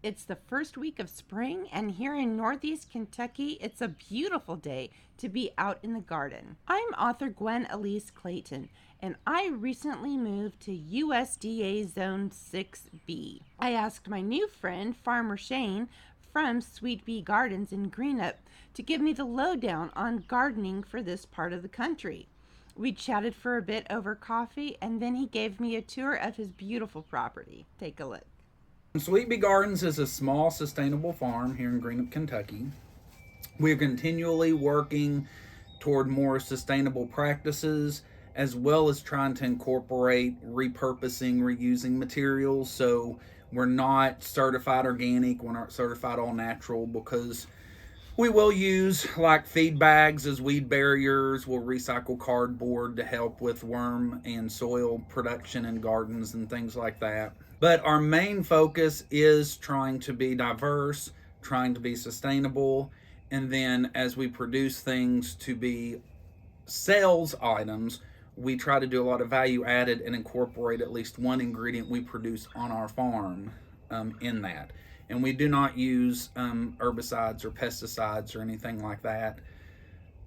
It's the first week of spring, and here in Northeast Kentucky, it's a beautiful day to be out in the garden. I'm author Gwen Alyce Clayton, and I recently moved to USDA Zone 6B. I asked my new friend, Farmer Shane, from Sweet Bee Gardens in Greenup, to give me the lowdown on gardening for this part of the country. We chatted for a bit over coffee, and then he gave me a tour of his beautiful property. Take a look. Sweet Bee Gardens is a small, sustainable farm here in Greenup, Kentucky. We're continually working toward more sustainable practices, as well as trying to incorporate repurposing, reusing materials. So we're not certified organic, we're not certified all natural, because we will use like feed bags as weed barriers. We'll recycle cardboard to help with worm and soil production in gardens and things like that. But our main focus is trying to be diverse, trying to be sustainable, and then as we produce things to be sales items, we try to do a lot of value added and incorporate at least one ingredient we produce on our farm in that. And we do not use herbicides or pesticides or anything like that.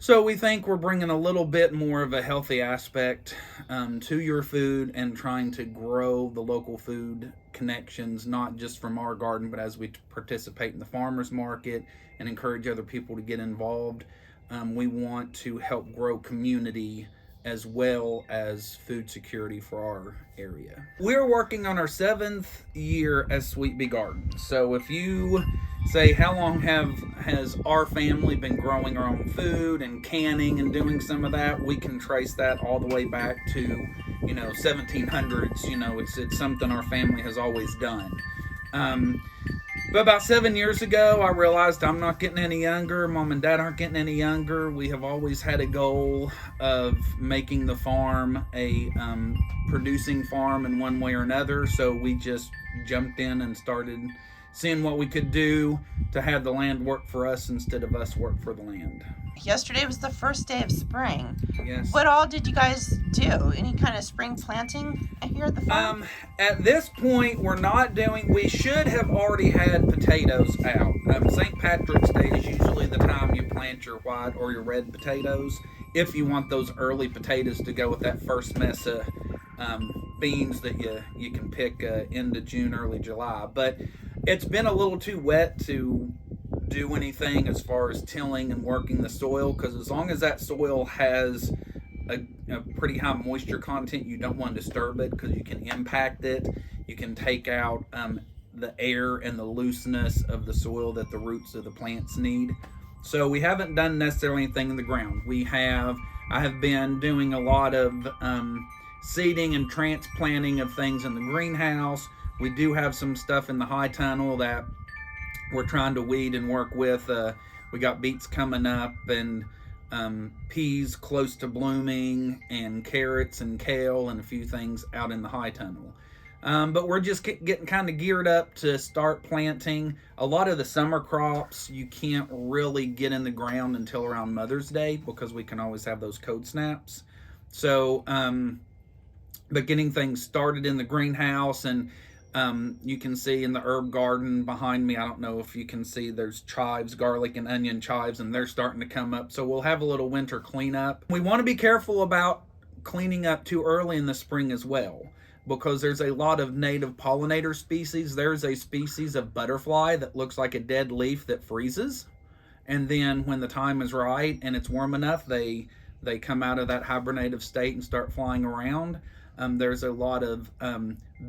So we think we're bringing a little bit more of a healthy aspect to your food and trying to grow the local food connections, not just from our garden, but as we participate in the farmers market and encourage other people to get involved. We want to help grow community as well as food security for our area. We're working on our 7th year as Sweet Bee Gardens. So if you say, how long has our family been growing our own food and canning and doing some of that, we can trace that all the way back to 1700s. It's something our family has always done. But about 7 years ago, I realized I'm not getting any younger. Mom and Dad aren't getting any younger. We have always had a goal of making the farm a producing farm in one way or another. So we just jumped in and started seeing what we could do to have the land work for us instead of us work for the land. Yesterday was the first day of spring. Yes. What all did you guys do? Any kind of spring planting here at the farm? At this point, we should have already had potatoes out. St. Patrick's Day is usually the time you plant your white or your red potatoes, if you want those early potatoes to go with that first mess of beans that you can pick into June, early July. But it's been a little too wet to do anything as far as tilling and working the soil, because as long as that soil has a pretty high moisture content, you don't want to disturb it, because you can impact it. You can take out the air and the looseness of the soil that the roots of the plants need. So we haven't done necessarily anything in the ground. I have been doing a lot of seeding and transplanting of things in the greenhouse. We do have some stuff in the high tunnel that we're trying to weed and work with. We got beets coming up, and peas close to blooming, and carrots and kale and a few things out in the high tunnel. But we're just getting kind of geared up to start planting. A lot of the summer crops you can't really get in the ground until around Mother's Day, because we can always have those cold snaps. So, but getting things started in the greenhouse, and you can see in the herb garden behind me, I don't know if you can see, there's chives, garlic and onion chives, and they're starting to come up. So we'll have a little winter cleanup. We want to be careful about cleaning up too early in the spring as well, because there's a lot of native pollinator species. There's a species of butterfly that looks like a dead leaf that freezes. And then when the time is right and it's warm enough, they come out of that hibernative state and start flying around. There's a lot of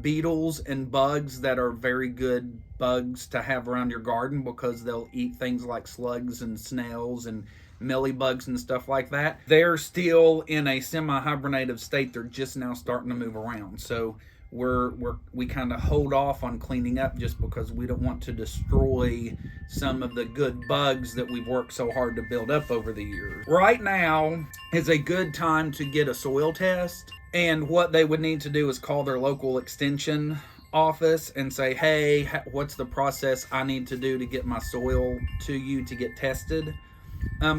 beetles and bugs that are very good bugs to have around your garden, because they'll eat things like slugs and snails and mealybugs and stuff like that. They're still in a semi-hibernative state. They're just now starting to move around. So we kind of hold off on cleaning up, just because we don't want to destroy some of the good bugs that we've worked so hard to build up over the years. Right now is a good time to get a soil test. And what they would need to do is call their local extension office and say, hey, what's the process I need to do to get my soil to you to get tested?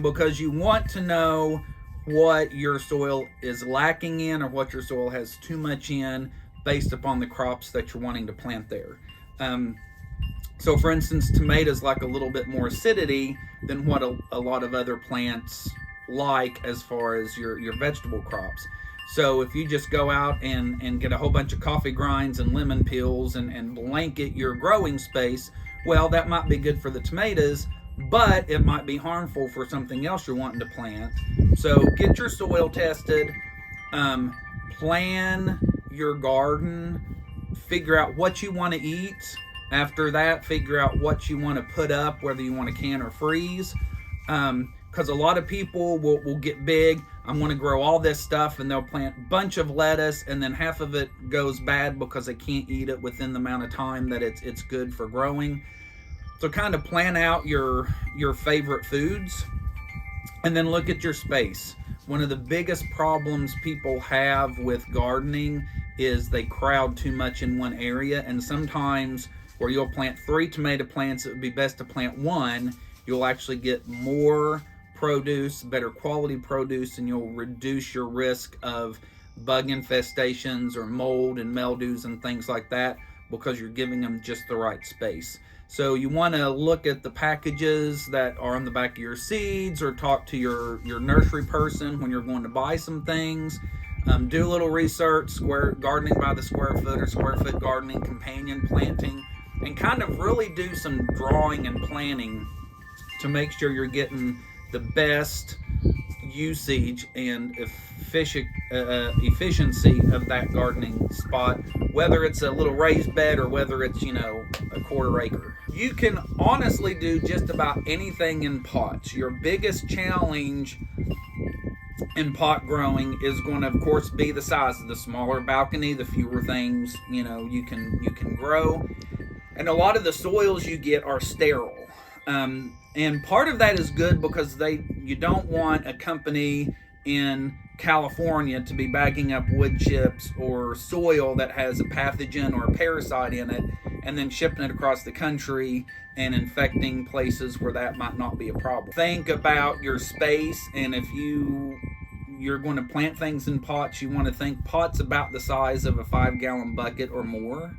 Because you want to know what your soil is lacking in, or what your soil has too much in, based upon the crops that you're wanting to plant there. So for instance, tomatoes like a little bit more acidity than what a lot of other plants like as far as your vegetable crops. So if you just go out and get a whole bunch of coffee grinds and lemon peels and blanket your growing space, well, that might be good for the tomatoes, but it might be harmful for something else you're wanting to plant. So get your soil tested, plan your garden, figure out what you want to eat. After that, figure out what you want to put up, whether you want to can or freeze. Because a lot of people will get big. I'm going to grow all this stuff, and they'll plant a bunch of lettuce, and then half of it goes bad because they can't eat it within the amount of time that it's good for growing. So kind of plan out your favorite foods, and then look at your space. One of the biggest problems people have with gardening is they crowd too much in one area, and sometimes where you'll plant 3 tomato plants, it would be best to plant 1. You'll actually get more produce, better quality produce, and you'll reduce your risk of bug infestations or mold and mildews and things like that because you're giving them just the right space. So you want to look at the packages that are on the back of your seeds, or talk to your nursery person when you're going to buy some things. Do a little research, gardening by the square foot or square foot gardening, companion planting, and kind of really do some drawing and planning to make sure you're getting the best usage and efficiency of that gardening spot, whether it's a little raised bed or whether it's, a quarter acre. You can honestly do just about anything in pots. Your biggest challenge in pot growing is going to, of course, be the size. Of the smaller balcony, the fewer things you can grow, and a lot of the soils you get are sterile. And part of that is good because you don't want a company in California to be bagging up wood chips or soil that has a pathogen or a parasite in it and then shipping it across the country and infecting places where that might not be a problem. Think about your space, and if you're going to plant things in pots, you want to think pots about the size of a 5-gallon bucket or more.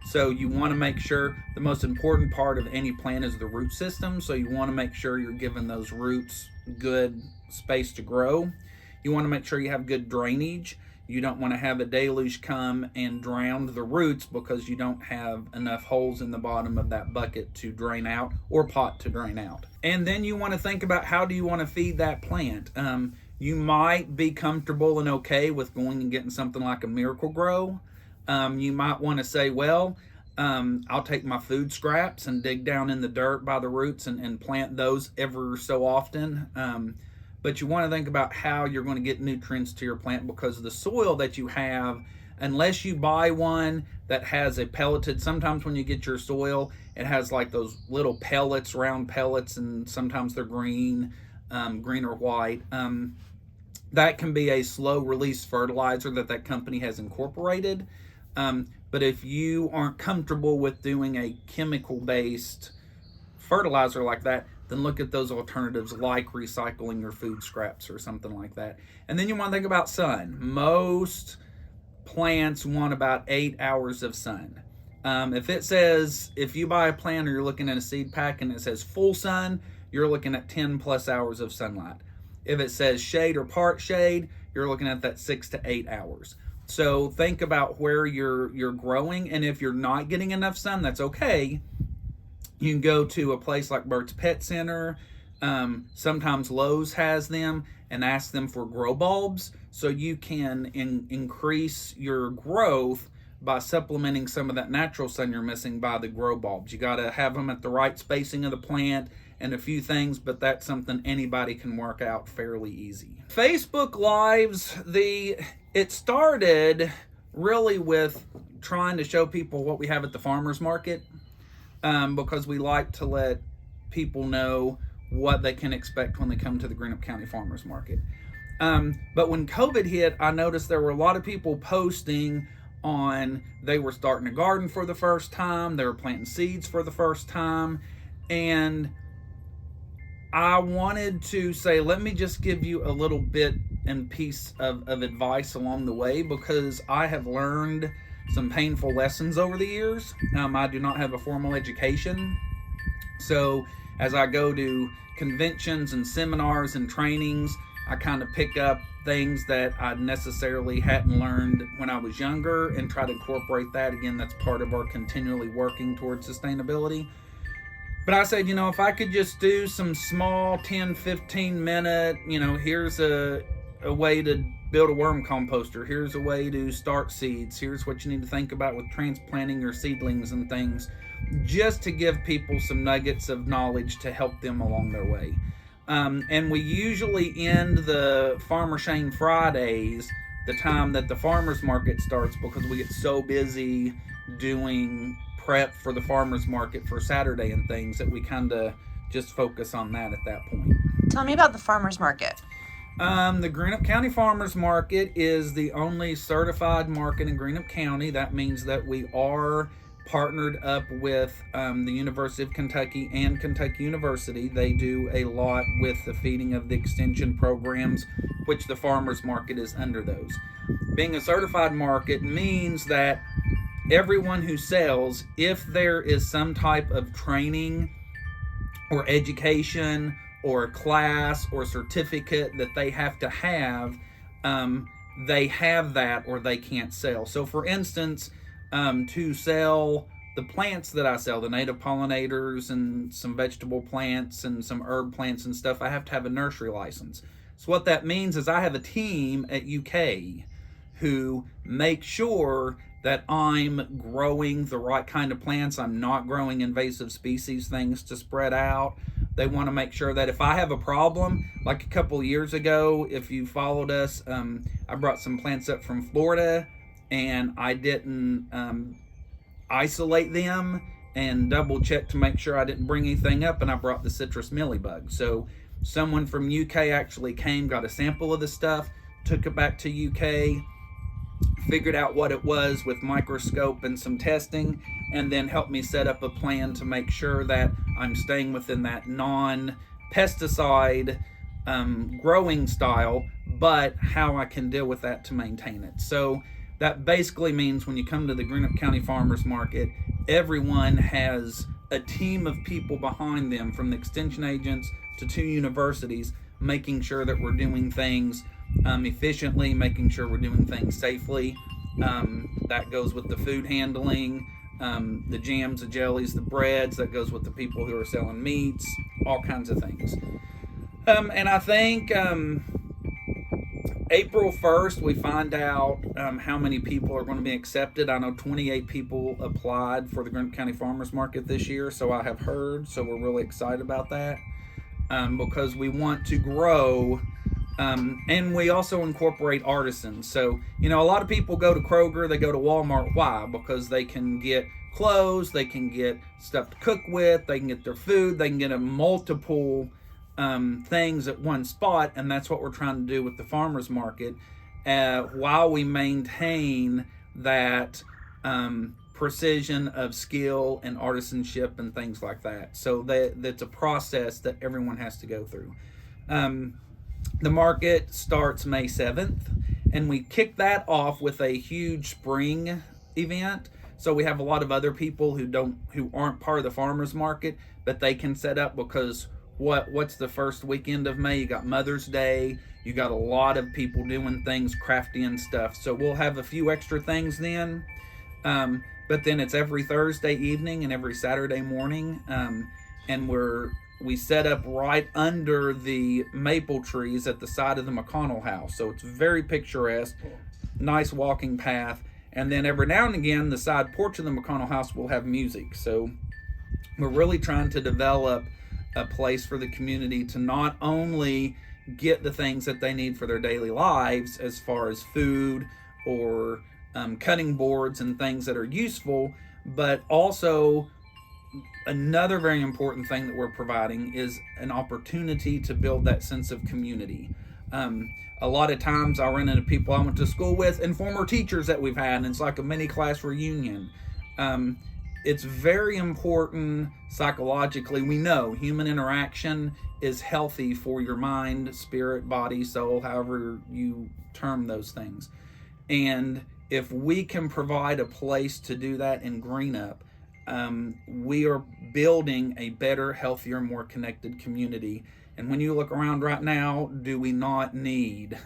So you want to make sure the most important part of any plant is the root system. So you want to make sure you're giving those roots good space to grow. You want to make sure you have good drainage. You don't want to have a deluge come and drown the roots because you don't have enough holes in the bottom of that bucket to drain out, or pot to drain out. And then you want to think about, how do you want to feed that plant? You might be comfortable and okay with going and getting something like a Miracle-Gro. You might want to say, well, I'll take my food scraps and dig down in the dirt by the roots and plant those ever so often. But you want to think about how you're going to get nutrients to your plant, because the soil that you have, unless you buy one that has a pelleted, sometimes when you get your soil, it has like those little pellets, round pellets, and sometimes they're green or white. That can be a slow release fertilizer that company has incorporated. But if you aren't comfortable with doing a chemical-based fertilizer like that, then look at those alternatives like recycling your food scraps or something like that. And then you want to think about sun. Most plants want about 8 hours of sun. If you buy a plant or you're looking at a seed pack and it says full sun, you're looking at 10 plus hours of sunlight. If it says shade or part shade, you're looking at that 6 to 8 hours. So think about where you're growing, and if you're not getting enough sun, that's okay. You can go to a place like Burt's Pet Center. Sometimes Lowe's has them, and ask them for grow bulbs so you can increase your growth by supplementing some of that natural sun you're missing by the grow bulbs. You got to have them at the right spacing of the plant and a few things, but that's something anybody can work out fairly easy. Facebook Lives, it started really with trying to show people what we have at the farmers market, because we like to let people know what they can expect when they come to the Greenup County Farmers Market. But when COVID hit, I noticed there were a lot of people posting on they were starting a garden for the first time, they were planting seeds for the first time, and I wanted to say, let me just give you a little bit and piece of advice along the way, because I have learned some painful lessons over the years. I do not have a formal education. So as I go to conventions and seminars and trainings, I kind of pick up things that I necessarily hadn't learned when I was younger and try to incorporate that. Again, that's part of our continually working towards sustainability. But I said, if I could just do some small 10, 15 minute, here's a way to build a worm composter. Here's a way to start seeds. Here's what you need to think about with transplanting your seedlings and things, just to give people some nuggets of knowledge to help them along their way. And we usually end the Farmer Shane Fridays, the time that the farmers market starts, because we get so busy doing prep for the farmers market for Saturday and things that we kind of just focus on that at that point. Tell me about the farmers market. The Greenup County Farmers Market is the only certified market in Greenup County. That means that we are partnered up with the University of Kentucky and Kentucky University. They do a lot with the feeding of the extension programs, which the farmers market is under those. Being a certified market means that everyone who sells, if there is some type of training or education or class or certificate that they have to have, they have that or they can't sell. So for instance, to sell the plants that I sell, the native pollinators and some vegetable plants and some herb plants and stuff, I have to have a nursery license. So what that means is I have a team at UK who make sure that I'm growing the right kind of plants. I'm not growing invasive species things to spread out. They want to make sure that if I have a problem, like a couple of years ago, if you followed us, I brought some plants up from Florida and I didn't isolate them and double check to make sure I didn't bring anything up, and I brought the citrus mealybug. So someone from UK actually came, got a sample of the stuff, took it back to UK, figured out what it was with microscope and some testing, and then helped me set up a plan to make sure that I'm staying within that non-pesticide growing style, but how I can deal with that to maintain it. So that basically means when you come to the Greenup County Farmers Market, everyone has a team of people behind them, from the extension agents to 2 universities, making sure that we're doing things efficiently, making sure we're doing things safely. That goes with the food handling, the jams, the jellies, the breads. That goes with the people who are selling meats, all kinds of things. And I think April 1st, we find out how many people are going to be accepted. I know 28 people applied for the Granite County Farmers Market this year, so I have heard. So we're really excited about that because we want to grow. And we also incorporate artisans. So, a lot of people go to Kroger, they go to Walmart. Why? Because they can get clothes, they can get stuff to cook with, they can get their food, they can get a multiple things at one spot, and that's what we're trying to do with the farmers market, while we maintain that precision of skill and artisanship and things like that. So that's a process that everyone has to go through. The market starts May 7th, and we kick that off with a huge spring event. So we have a lot of other people who aren't part of the farmers market, but they can set up, because what's the first weekend of May? You got Mother's Day. You got a lot of people doing things, crafty and stuff. So we'll have a few extra things then. But then it's every Thursday evening and every Saturday morning. And we set up right under the maple trees at the side of the McConnell house. So it's very picturesque, nice walking path. And then every now and again, the side porch of the McConnell house will have music. So we're really trying to develop a place for the community to not only get the things that they need for their daily lives, as far as food or cutting boards and things that are useful, but also another very important thing that we're providing is an opportunity to build that sense of community. A lot of times I run into people I went to school with and former teachers that we've had, and it's like a mini class reunion. It's very important psychologically. We know human interaction is healthy for your mind, spirit, body, soul, however you term those things. And if we can provide a place to do that in Greenup, we are building a better, healthier, more connected community. And when you look around right now, do we not need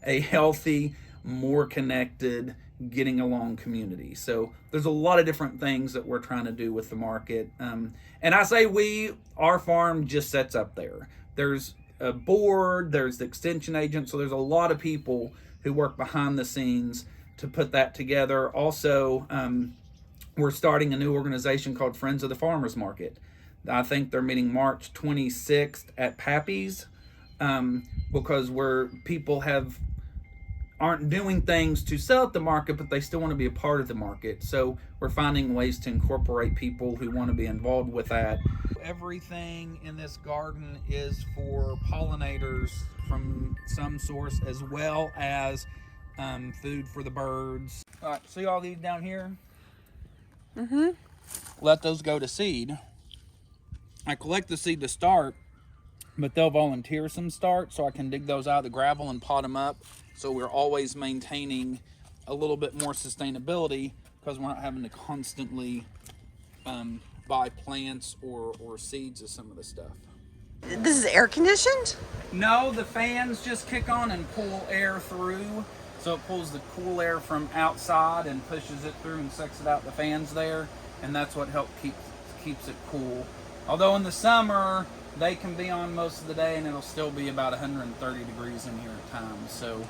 a healthy, more connected, getting along community? So there's a lot of different things that we're trying to do with the market. And I say we, our farm just sets up there. There's a board, there's the extension agent, so there's a lot of people who work behind the scenes to put that together. Also, we're starting a new organization called Friends of the Farmers Market. I think they're meeting March 26th at Pappy's, because where people aren't doing things to sell at the market, but they still want to be a part of the market. So we're finding ways to incorporate people who want to be involved with that. Everything in this garden is for pollinators from some source, as well as food for the birds. All right, see all these down here? Mm-hmm. Let those go to seed. I collect the seed to start, but they'll volunteer some start, so I can dig those out of the gravel and pot them up. So we're always maintaining a little bit more sustainability, because we're not having to constantly buy plants or seeds of some of the stuff. This is air conditioned? No, the fans just kick on and pull air through. So it pulls the cool air from outside and pushes it through and sucks it out the fans there. And that's what keeps it cool. Although in the summer, they can be on most of the day and it'll still be about 130 degrees in here at times. So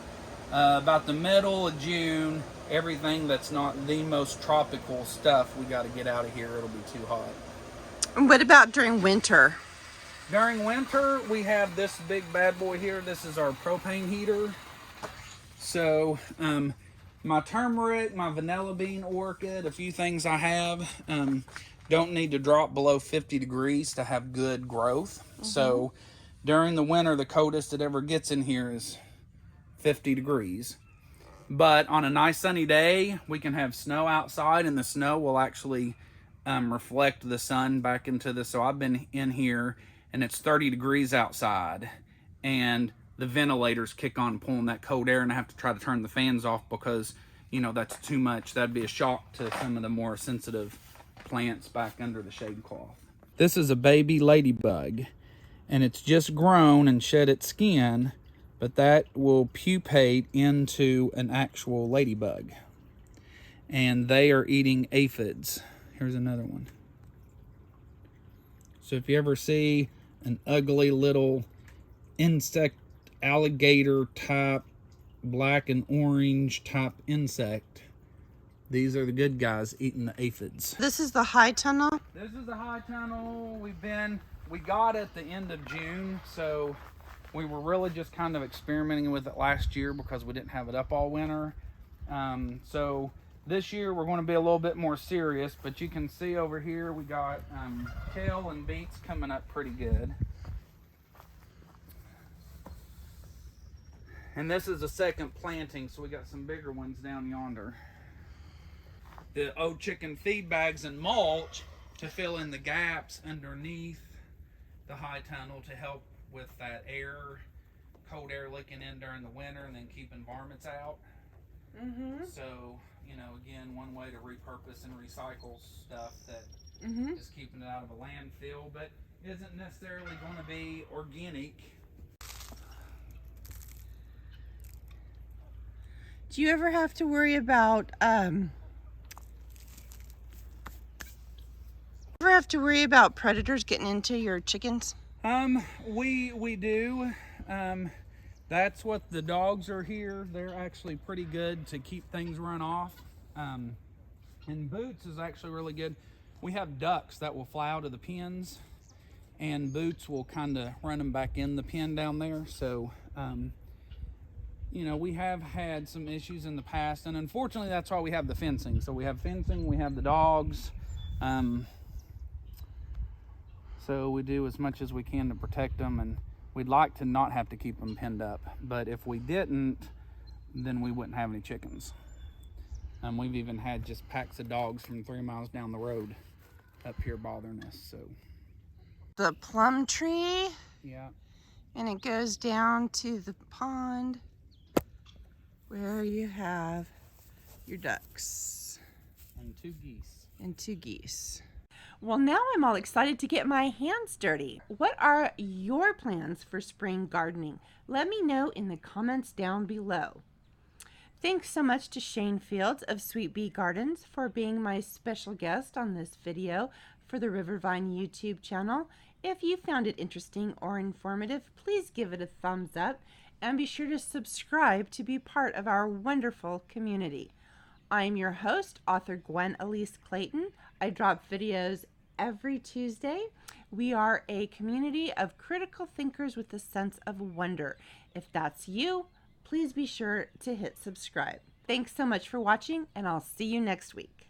about the middle of June, everything that's not the most tropical stuff, we got to get out of here. It'll be too hot. And what about during winter? During winter, we have this big bad boy here. This is our propane heater. So my turmeric, my vanilla bean orchid, a few things I have don't need to drop below 50 degrees to have good growth. Mm-hmm. So during the winter, the coldest it ever gets in here is 50 degrees. But on a nice sunny day, we can have snow outside, and the snow will actually reflect the sun back into the... So I've been in here, and it's 30 degrees outside, and the ventilators kick on pulling that cold air, and I have to try to turn the fans off because, you know, that's too much. That'd be a shock to some of the more sensitive plants back under the shade cloth. This is a baby ladybug, and it's just grown and shed its skin, but that will pupate into an actual ladybug. And they are eating aphids. Here's another one. So if you ever see an ugly little insect, alligator type, black and orange type insect, these are the good guys eating the aphids. This is the high tunnel? This is the high tunnel. We got it at the end of June, so we were really just kind of experimenting with it last year because we didn't have it up all winter. So this year we're going to be a little bit more serious, but you can see over here we got kale and beets coming up pretty good. And this is a second planting, so we got some bigger ones down yonder. The old chicken feed bags and mulch to fill in the gaps underneath the high tunnel to help with that air, cold air leaking in during the winter and then keeping varmints out. Mm-hmm. So, you know, again, one way to repurpose and recycle stuff that is keeping it out of a landfill, but isn't necessarily going to be organic. Do you ever have to worry about predators getting into your chickens? We do. That's what the dogs are here. They're actually pretty good to keep things run off. And Boots is actually really good. We have ducks that will fly out of the pens, and Boots will kind of run them back in the pen down there. So, you know, we have had some issues in the past, and unfortunately that's why we have the fencing. So we have fencing, we have the dogs. So we do as much as we can to protect them, and we'd like to not have to keep them penned up. But if we didn't, then we wouldn't have any chickens. We've even had just packs of dogs from 3 miles down the road up here bothering us. So the plum tree. Yeah. And it goes down to the pond where you have your ducks. And 2 geese. And 2 geese. Well, now I'm all excited to get my hands dirty. What are your plans for spring gardening? Let me know in the comments down below. Thanks so much to Shane Fields of Sweet Bee Gardens for being my special guest on this video for the Rivervine YouTube channel. If you found it interesting or informative, please give it a thumbs up and be sure to subscribe to be part of our wonderful community. I'm your host, author Gwen Alyce Clayton. I drop videos every Tuesday. We are a community of critical thinkers with a sense of wonder. If that's you, please be sure to hit subscribe. Thanks so much for watching, and I'll see you next week.